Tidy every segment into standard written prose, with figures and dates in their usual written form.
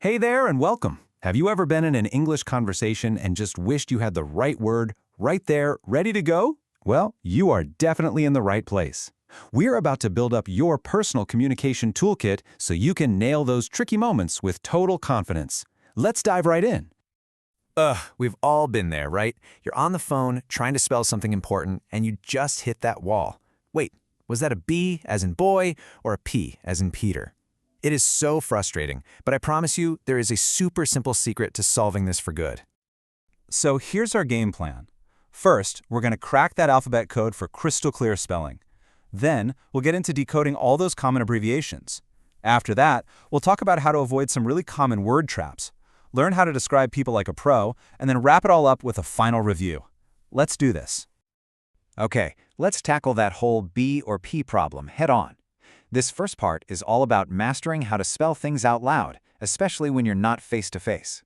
Hey there and welcome. Have you ever been in an English conversation and just wished you had the right word right there, ready to go? Well, you are definitely in the right place. We're about to build up your personal communication toolkit so you can nail those tricky moments with total confidence. Let's dive right in. We've all been there, right? You're on the phone trying to spell something important and you just hit that wall. Wait, was that a B as in boy or a P as in Peter? It is so frustrating, but I promise you there is a super simple secret to solving this for good. So here's our game plan. First, we're going to crack that alphabet code for crystal clear spelling. Then, we'll get into decoding all those common abbreviations. After that, we'll talk about how to avoid some really common word traps, learn how to describe people like a pro, and then wrap it all up with a final review. Let's do this. Okay, let's tackle that whole B or P problem head on. This first part is all about mastering how to spell things out loud, especially when you're not face-to-face.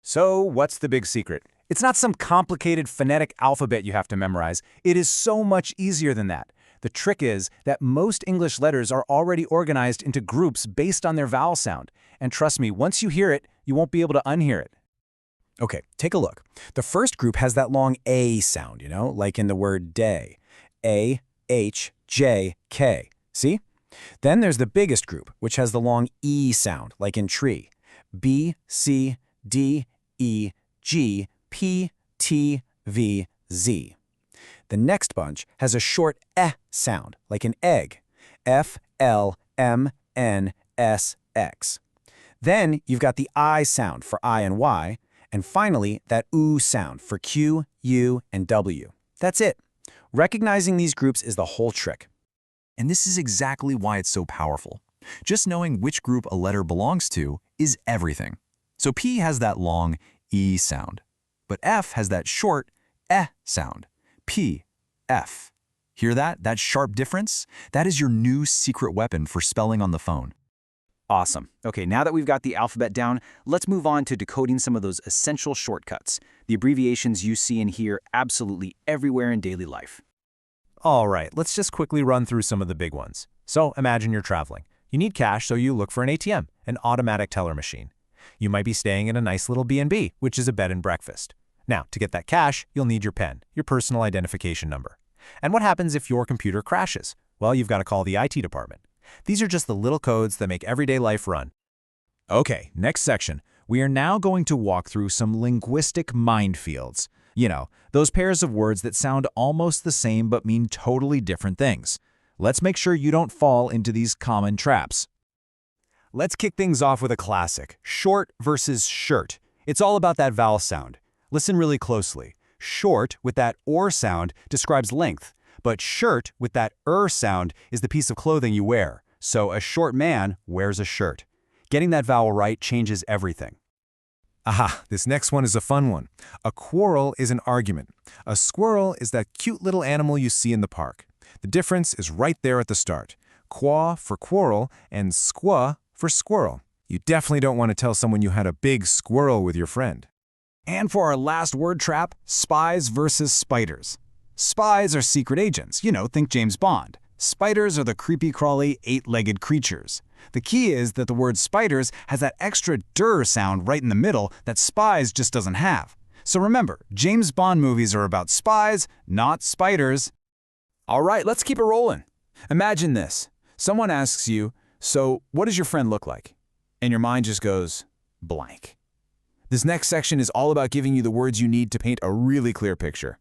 So, what's the big secret? It's not some complicated phonetic alphabet you have to memorize. It is so much easier than that. The trick is that most English letters are already organized into groups based on their vowel sound. And trust me, once you hear it, you won't be able to unhear it. Okay, take a look. The first group has that long A sound, like in the word day. A, H, J, K. See? Then there's the biggest group, which has the long E sound, like in tree. B, C, D, E, G, P, T, V, Z. The next bunch has a short eh sound, like in egg. F, L, M, N, S, X. Then you've got the I sound for I and Y, and finally that oo sound for Q, U, and W. That's it. Recognizing these groups is the whole trick. And this is exactly why it's so powerful. Just knowing which group a letter belongs to is everything. So P has that long E sound, but F has that short eh sound. P, F. Hear that? That sharp difference? That is your new secret weapon for spelling on the phone. Awesome. Okay, now that we've got the alphabet down, let's move on to decoding some of those essential shortcuts, the abbreviations you see and hear absolutely everywhere in daily life. All right, let's just quickly run through some of the big ones. So imagine you're traveling. You need cash, so you look for an ATM, an automatic teller machine. You might be staying in a nice little B&B, which is a bed and breakfast. Now, to get that cash, you'll need your PIN, your personal identification number. And what happens if your computer crashes? Well, you've got to call the IT department. These are just the little codes that make everyday life run. Okay, next section. We are now going to walk through some linguistic minefields. Those pairs of words that sound almost the same but mean totally different things. Let's make sure you don't fall into these common traps. Let's kick things off with a classic, short versus shirt. It's all about that vowel sound. Listen really closely. Short with that or sound describes length, but shirt with that sound is the piece of clothing you wear. So a short man wears a shirt. Getting that vowel right changes everything. Aha, this next one is a fun one. A quarrel is an argument. A squirrel is that cute little animal you see in the park. The difference is right there at the start. Quaw for quarrel and squaw for squirrel. You definitely don't want to tell someone you had a big squirrel with your friend. And for our last word trap, spies versus spiders. Spies are secret agents, think James Bond. Spiders are the creepy-crawly, eight-legged creatures. The key is that the word spiders has that extra der sound right in the middle that spies just doesn't have. So remember, James Bond movies are about spies, not spiders. All right, let's keep it rolling. Imagine this. Someone asks you, so what does your friend look like? And your mind just goes blank. This next section is all about giving you the words you need to paint a really clear picture.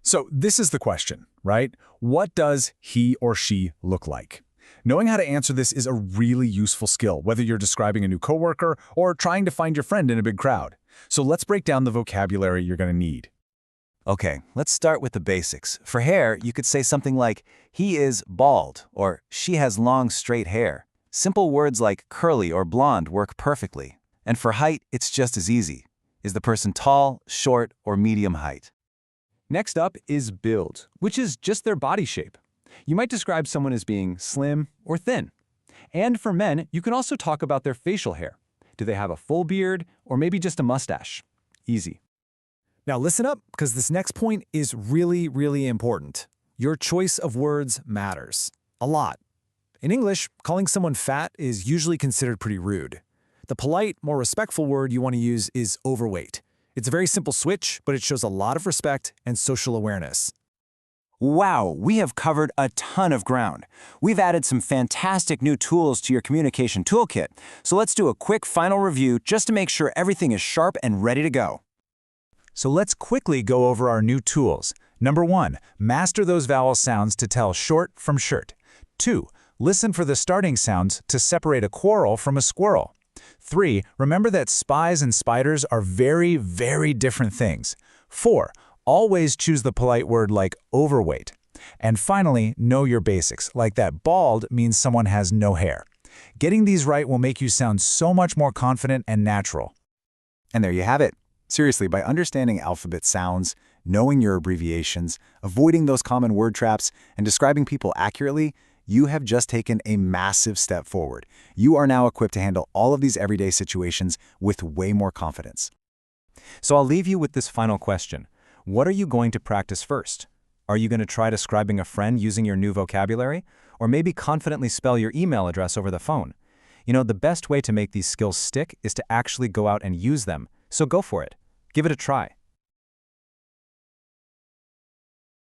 So this is the question, right? What does he or she look like? Knowing how to answer this is a really useful skill, whether you're describing a new coworker or trying to find your friend in a big crowd. So let's break down the vocabulary you're going to need. Okay, let's start with the basics. For hair, you could say something like, he is bald, or she has long straight hair. Simple words like curly or blonde work perfectly. And for height, it's just as easy. Is the person tall, short, or medium height? Next up is build, which is just their body shape. You might describe someone as being slim or thin. And for men, you can also talk about their facial hair. Do they have a full beard or maybe just a mustache? Easy. Now listen up, because this next point is really, really important. Your choice of words matters. A lot. In English, calling someone fat is usually considered pretty rude. The polite, more respectful word you want to use is overweight. It's a very simple switch, but it shows a lot of respect and social awareness. Wow, we have covered a ton of ground. We've added some fantastic new tools to your communication toolkit, so let's do a quick final review just to make sure everything is sharp and ready to go. So let's quickly go over our new tools. Number 1, master those vowel sounds to tell short from shirt. 2, listen for the starting sounds to separate a quarrel from a squirrel. 3, remember that spies and spiders are very, very different things. 4, always choose the polite word like overweight. And finally, know your basics, like that bald means someone has no hair. Getting these right will make you sound so much more confident and natural. And there you have it. Seriously, by understanding alphabet sounds, knowing your abbreviations, avoiding those common word traps, and describing people accurately, you have just taken a massive step forward. You are now equipped to handle all of these everyday situations with way more confidence. So I'll leave you with this final question. What are you going to practice first? Are you going to try describing a friend using your new vocabulary? Or maybe confidently spell your email address over the phone? You know, the best way to make these skills stick is to actually go out and use them. So go for it. Give it a try.